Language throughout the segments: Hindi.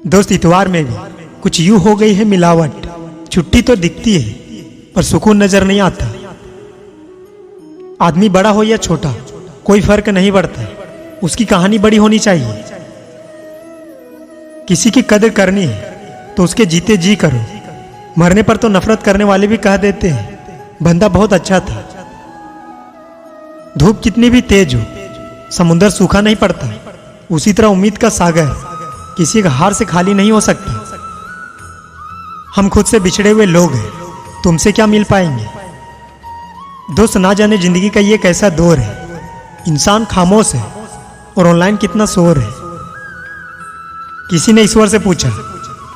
दोस्त इतवार में भी कुछ यूं हो गई है मिलावट। छुट्टी तो दिखती है पर सुकून नजर नहीं आता। आदमी बड़ा हो या छोटा कोई फर्क नहीं पड़ता, उसकी कहानी बड़ी होनी चाहिए। किसी की कदर करनी है तो उसके जीते जी करो। मरने पर तो नफरत करने वाले भी कह देते हैं बंदा बहुत अच्छा था। धूप कितनी भी तेज हो समुंदर सूखा नहीं पड़ता, उसी तरह उम्मीद का सागर किसी का हार से खाली नहीं हो सकता। हम खुद से बिछड़े हुए लोग हैं, तुमसे क्या मिल पाएंगे। दोस्त ना जाने जिंदगी का ये कैसा दौर है, इंसान खामोश है और ऑनलाइन कितना शोर है। किसी ने ईश्वर से पूछा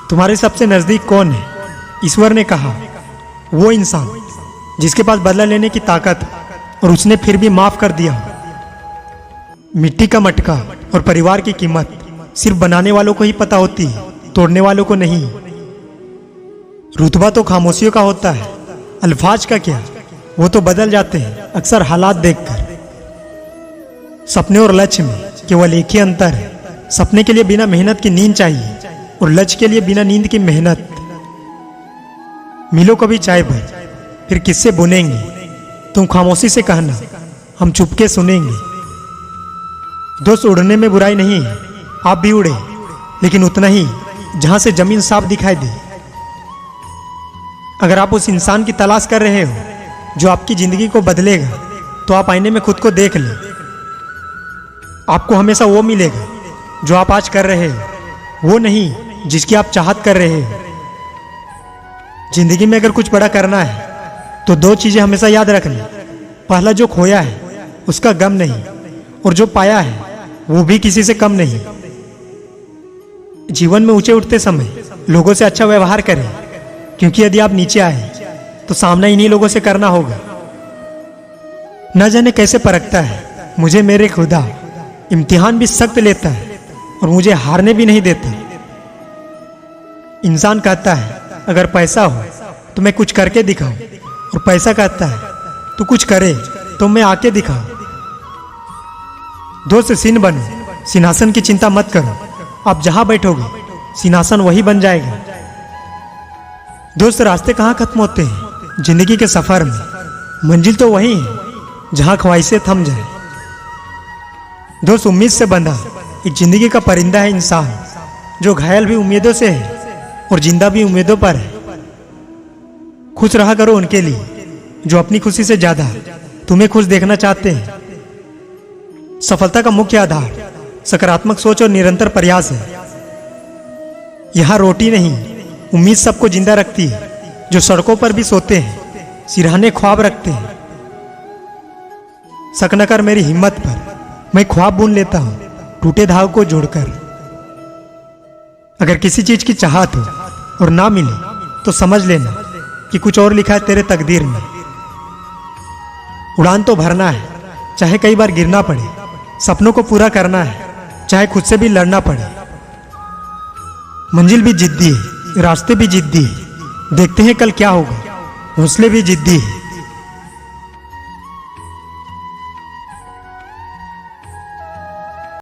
तुम्हारे सबसे नजदीक कौन है। ईश्वर ने कहा वो इंसान जिसके पास बदला लेने की ताकत और उसने फिर भी माफ कर दिया। मिट्टी का मटका और परिवार की कीमत सिर्फ बनाने वालों को ही पता होती है, तोड़ने वालों को नहीं। रुतबा तो खामोशियों का होता है, अल्फाज का क्या, वो तो बदल जाते हैं अक्सर हालात देखकर। सपने और लक्ष्य में केवल एक ही अंतर है, सपने के लिए बिना मेहनत की नींद चाहिए और लक्ष्य के लिए बिना नींद की मेहनत। मिलो कभी चाय भर फिर किससे बुनेंगे, तुम खामोशी से कहना हम चुपके सुनेंगे। दोस्त उड़ने में बुराई नहीं है, आप भी उड़े लेकिन उतना ही जहां से जमीन साफ दिखाई दे। अगर आप उस इंसान की तलाश कर रहे हो जो आपकी जिंदगी को बदलेगा तो आप आईने में खुद को देख ले। आपको हमेशा वो मिलेगा जो आप आज कर रहे हो, वो नहीं जिसकी आप चाहत कर रहे हो। जिंदगी में अगर कुछ बड़ा करना है तो दो चीजें हमेशा याद रखना। पहला, जो खोया है उसका गम नहीं, और जो पाया है वो भी किसी से कम नहीं। जीवन में ऊंचे उठते समय लोगों से अच्छा व्यवहार करें, क्योंकि यदि आप नीचे आए तो सामना इन्हीं लोगों से करना होगा। न जाने कैसे परखता है मुझे मेरे खुदा, इम्तिहान भी सख्त लेता है और मुझे हारने भी नहीं देता। इंसान कहता है अगर पैसा हो तो मैं कुछ करके दिखाऊं, और पैसा कहता है तू कुछ करे तो मैं आके दिखाऊं। दोस्त सिन बनो, सिंहासन की चिंता मत करो, आप जहां बैठोगे सिंहासन वही बन जाएगा। दोस्त रास्ते कहां खत्म होते हैं जिंदगी के सफर में, मंजिल तो वही है जहां ख्वाहिशें थम जाए। दोस्त उम्मीद से बंधा एक जिंदगी का परिंदा है इंसान, जो घायल भी उम्मीदों से है और जिंदा भी उम्मीदों पर है। खुश रहा करो उनके लिए जो अपनी खुशी से ज्यादा तुम्हें खुश देखना चाहते हैं। सफलता का मुख्य आधार सकारात्मक सोच और निरंतर प्रयास है। यहां रोटी नहीं उम्मीद सबको जिंदा रखती है, जो सड़कों पर भी सोते हैं सिरहाने ख्वाब रखते हैं। शक न कर मेरी हिम्मत पर, मैं ख्वाब बुन लेता हूं टूटे धाग को जोड़कर। अगर किसी चीज की चाहत हो और ना मिले तो समझ लेना कि कुछ और लिखा है तेरे तकदीर में। उड़ान तो भरना है चाहे कई बार गिरना पड़े, सपनों को पूरा करना है चाहे खुद से भी लड़ना पड़े। मंजिल भी जिद्दी है, रास्ते भी जिद्दी है, देखते हैं कल क्या होगा, हौसले भी जिद्दी है।